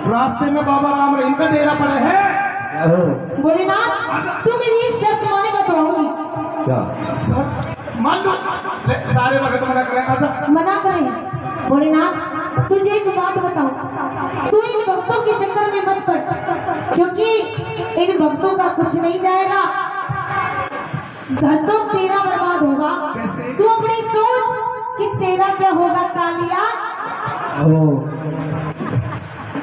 रास्ते में बाबा राम रहीम का डेरा पड़े है। भोलेनाथ तू मेरी एक शर्त माने बताऊंगी। क्या? मान लो सारे भगत मना करें। अच्छा मना करें। भोलेनाथ तुझे एक बात बताऊं, तू इन भक्तों के चक्कर में मत पड़, क्योंकि इन भक्तों का कुछ नहीं जाएगा, घर तो तेरा बर्बाद होगा। कैसे? तू अपनी सोच कि तेरा क्या होगा कालिया।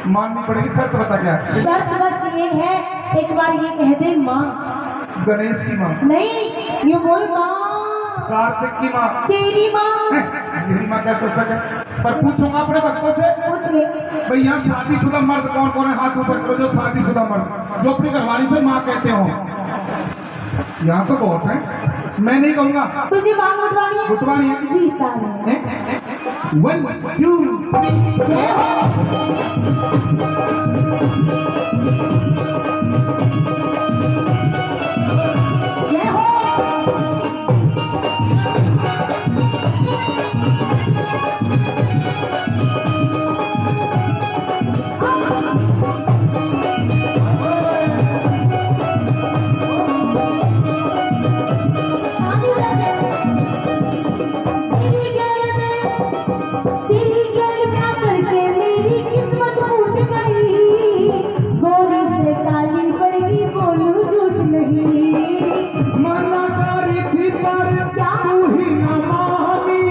माननी पड़ेगी। शर्त बता क्या? शर्त बस ये है, एक बार ये कह दे माँ। गणेश की माँ? नहीं, ये बोल माँ। कार्तिक की माँ? तेरी माँ। मेरी माँ क्या सोच सके? पर पूछूंगा अपने भक्तों से। पूछ ले। भाई यहाँ शादीशुदा मर्द कौन कौन है? हाथ ऊपर करो जो शादीशुदा मर्द जो अपनी घरवाली से माँ कहते हो। यहाँ तो बहुत है, मैं नहीं कहूँगा। तुझे बात उठवानी है? उठवानी है। जीता है। 1 2 3 जय हो। जय हो। तेरी गैर करके मेरी किस्मत फूट गई, गोरी से काली पड़ गई, बोलूं झूठ नहीं। मना करी थी पर क्या? तू ही न मानी,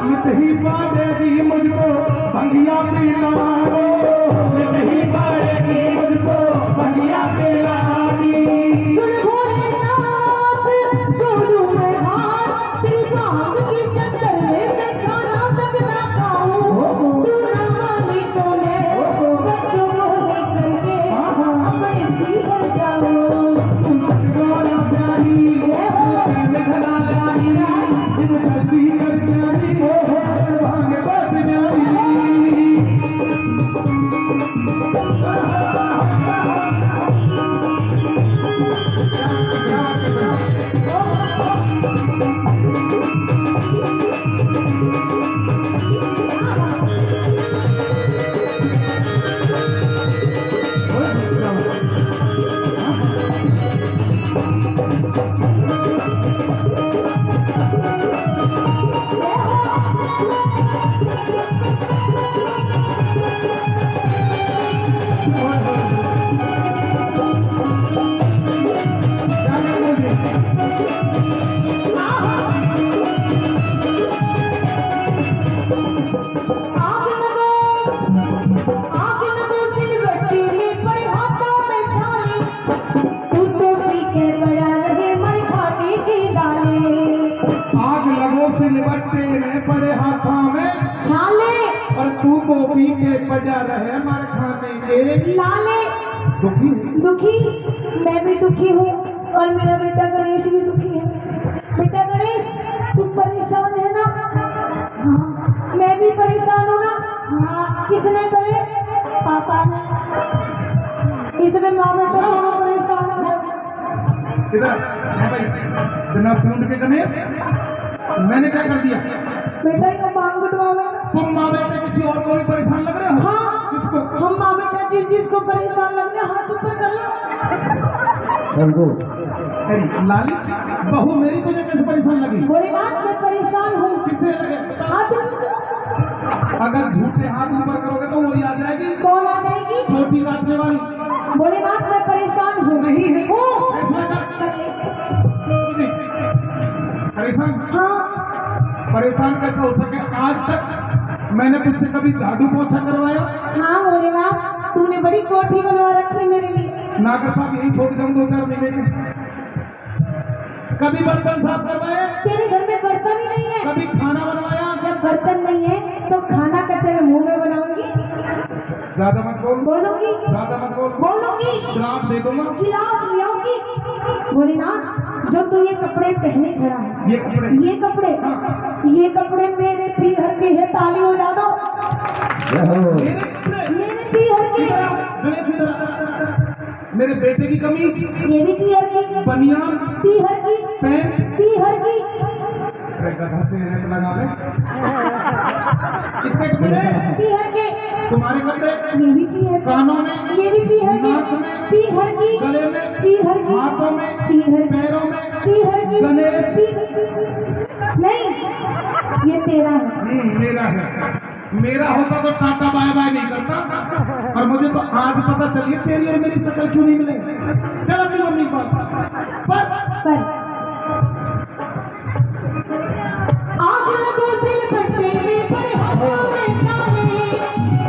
नित ही पाएगी मुझको भंगिया पिलानी, नित ही पाएगी मुझको भंगिया पिलानी। सुन भोलेनाथ जोड़ू मैं हाथ, तेरी भांग की चक्कर में मैं खाना तक ना खाऊं। तू ना मानी तो मैं बच्चों को लेकर के अपने घर जाऊं। सतगोरा प्यारी निखरा जानी, जिस धरती कर जानी भांग बस जानी। आग लगो सिलवट्टी में पड़े हाथों में छाले, तू तो पी के पड़ा रहे मैं खाने की डाले। आग लगो सिलवट्टे में पड़े हाथों में छाले और तू को पी के पजा रहे मार खाने के लाले। दुखी। दुखी? मैं भी दुखी हूँ और मेरा बेटा गणेश भी दुखी है। बेटा गणेश तू परेशान है ना? हाँ। मैं भी परेशान हूँ ना? हाँ। किसने करे? पापा ने। इसलिए माँ बेटा दोनों परेशान है। इधर है भाई, बिना सूंद के गणेश मैंने क्या कर दिया? बेटा को मांग उठवाओ। तुम माँ बेटे किसी और को भी परेशान लग रहे हो? हाँ। किसको? हम माँ बेटा जिसको परेशान लग रहे हाथ ऊपर कर लो। अरे लाली बहू मेरी तुझे कैसे परेशान लगी? भोलेनाथ मैं परेशान हूँ। किससे लगे? हाथ ऊपर करो। अगर झूठे हाथ ऊपर करोगे तो वही आ जाएगी, कौन आ जाएगी? छोटी काटने वाली। भोलेनाथ मैं परेशान हूँ। नहीं है। हूँ। ऐसा कर। परेशान? हाँ। परेशान कैसे हो सके? आज तक मैंने तुझसे कभी झाड़ू पोछा करवाया? हाँ भोलेनाथ तूने बड़ी कोठी बनवा रखी मेरे लिए। नागर साहब यही छोड़ जाऊँ 2-4 महीने के। कभी बर्तन साफ करवाए? तेरे घर में बर्तन ही नहीं है। कभी खाना बनवाया? जब बर्तन नहीं है तो खाना का तेरे मुंह में बनाऊंगी। ज्यादा मत बोल। बोलूंगी। ज्यादा मत बोल। बोलूंगी। श्राप दे दूंगा। गिलास ले आऊंगी। भोलेनाथ जो तू ये कपड़े पहने खड़ा है, ये कपड़े? ये कपड़े? ये कपड़े मेरे पीहर के है। ताली हो जा दो। मेरे कपड़े? मेरे पीहर के। इधर आओ, गणेश इधर आओ। मेरे बेटे की कमीज, ये भी पीहर की। बनियान, पीहर की। पैंट, पीहर की। अरे गधा से इन्हें तो लगा ले। किसके कपड़े? पीहर के। तुम्हारे कपड़े? ये भी पीहर। कानों में? ये भी पीहर के। नाक में? पीहर की। गले में? पीहर की। हाथों में? पीहर की। पैरों में? पीहर की। गणेश? नहीं, ये तेरा है। मेरा है। मेरा होता तो टाटा बाय बाय नहीं करता, और मुझे तो आज पता चली तेरी और मेरी शक्ल क्यों नहीं मिले। चल अपनी मम्मी के पास। पर आग लगो दिल पट्टे में पर हवा में डाले,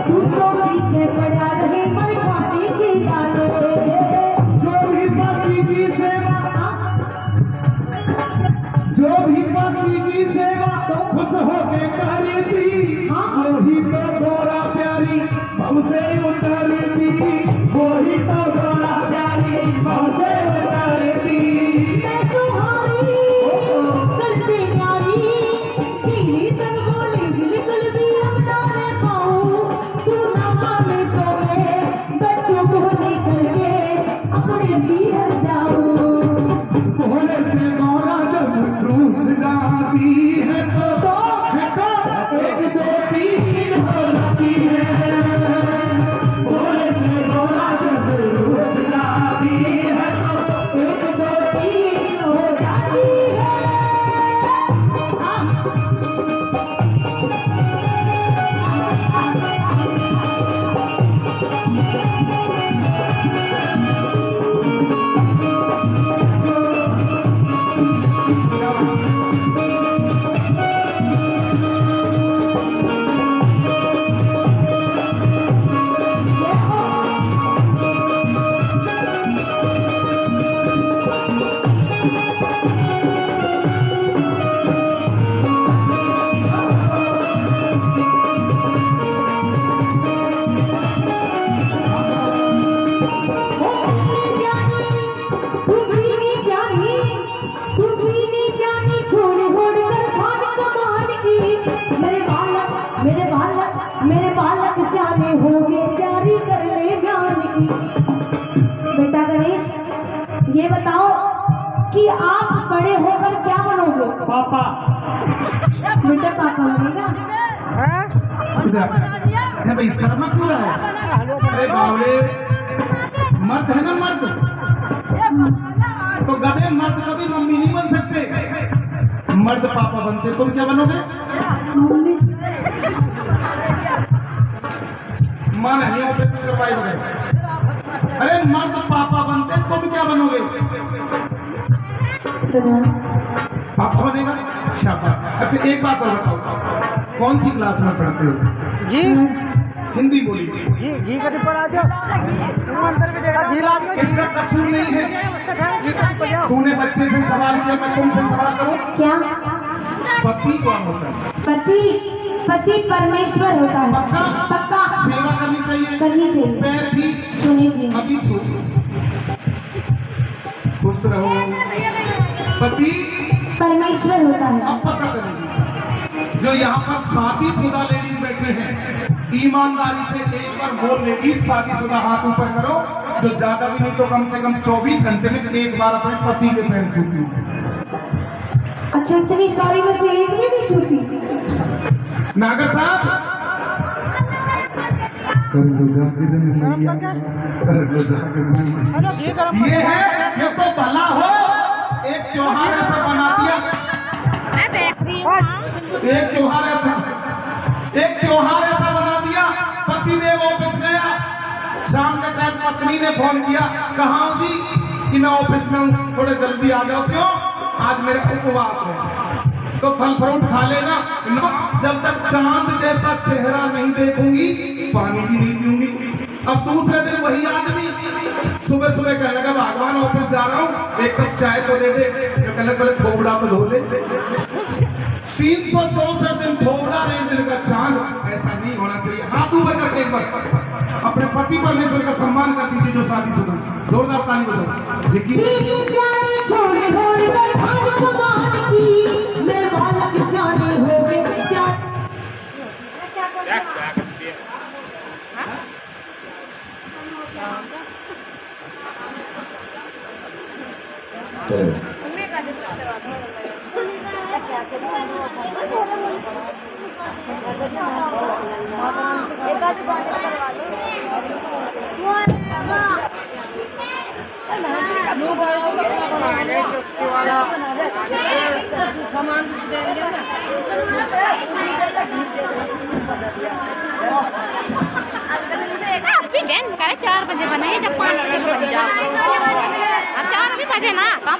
तू तो पीछे पड़ा रहे पर खाने की डाले। जो भी बाकी की सेवा, जो भी बाकी की सेवा खुश होके करी थी, वही तो गोरा प्यारी हमसे उतारी थी, वही तो गोरा प्यारी हमसे उतारी थी। मैं तुम्हारी करते प्यारी, पीली तनगोली बिल्कुल भी अपना न पाऊं, तू ना माने तो मैं बच्चों को निकल के अपने पीहर जाऊं। भोले से गौरा जब रूठ जाती है तो एक दो तीन हो जाती है। भोले से गौरा जब रूठ जाती है तो एक दो तीन हो जाती है। मेरे बालक सियाने हो गए, प्यारी कर ले ज्ञान की। बेटा गणेश, ये बताओ कि आप बड़े होकर क्या बनोगे? पापा। बेटा पापा बनेगा। है भाई, शर्मा क्यों रहा है? अरे बावले, मर्द है ना मर्द, तो गधे मर्द कभी मम्मी नहीं बन सकते, मर्द पापा बनते। तुम क्या बनोगे? मां नहीं ऑपरेशन करवाई बगैर। अरे मर्द पापा बनते, तुम क्या बनोगे? पापा बनेगा। शाबाश। अच्छा एक बात और बताओ, कौन सी क्लास में पढ़ते हो? जी हिंदी बोली। घी कभी पड़ा दो, तुम अंदर भी देखा घी ला दो। इसका कसूर नहीं है। तूने बच्चे से सवाल किया, मैं तुमसे सवाल करूं? क्या? पति कौन होता है? पति पति परमेश्वर होता है। पक्का? पक्का। सेवा करनी चाहिए, करनी चाहिए, पैर भी छूनी चाहिए। अभी छू। खुश रहो। पति परमेश्वर होता है। अब पता चलेगी। जो यहाँ पर शादीशुदा लेडीज बैठे हैं, ईमानदारी से एक बार वो लेडीज शादीशुदा हाथ ऊपर करो जो ज्यादा भी नहीं तो कम से कम 24 घंटे में एक बार अपने पति के पैर छूती है। अच्छा इतनी सारी में से एक भी नहीं छूती? नागर साहब, ये है, ये तो भला हो, एक त्योहार ऐसा बना दिया, एक त्योहार ऐसा बना दिया, पतिदेव ऑफिस गया, शाम के टाइम पत्नी ने फोन किया, कहाँ हो जी? कि मैं ऑफिस में हूँ, थोड़े जल्दी आ जाओ। क्यों? आज मेरा उपवास है। तो फल फ्रूट खा लेना, जब तक चांद जैसा चेहरा नहीं देखूंगी पानी भी नहीं पीऊंगी। अब दूसरे दिन वही आदमी सुबह सुबह कहने लगा, भगवान ऑफिस जा रहा हूँ, एक कप चाय तो दे दे। कहने लगे थोबड़ा तो धो ले। 364 दिन थोबड़ा, एक दिन का चांद। ऐसा नहीं होना चाहिए। हाथ ऊपर करके एक बार अपने पति परमेश्वर का सम्मान कर दीजिए जो शादीशुदा। जोरदार ताली बजाओ। सामान कुछ देंगे ना अभी बहन करे 4 बजे बने जब 5 बजे बन जाओ 4 अभी बजे ना कहाँ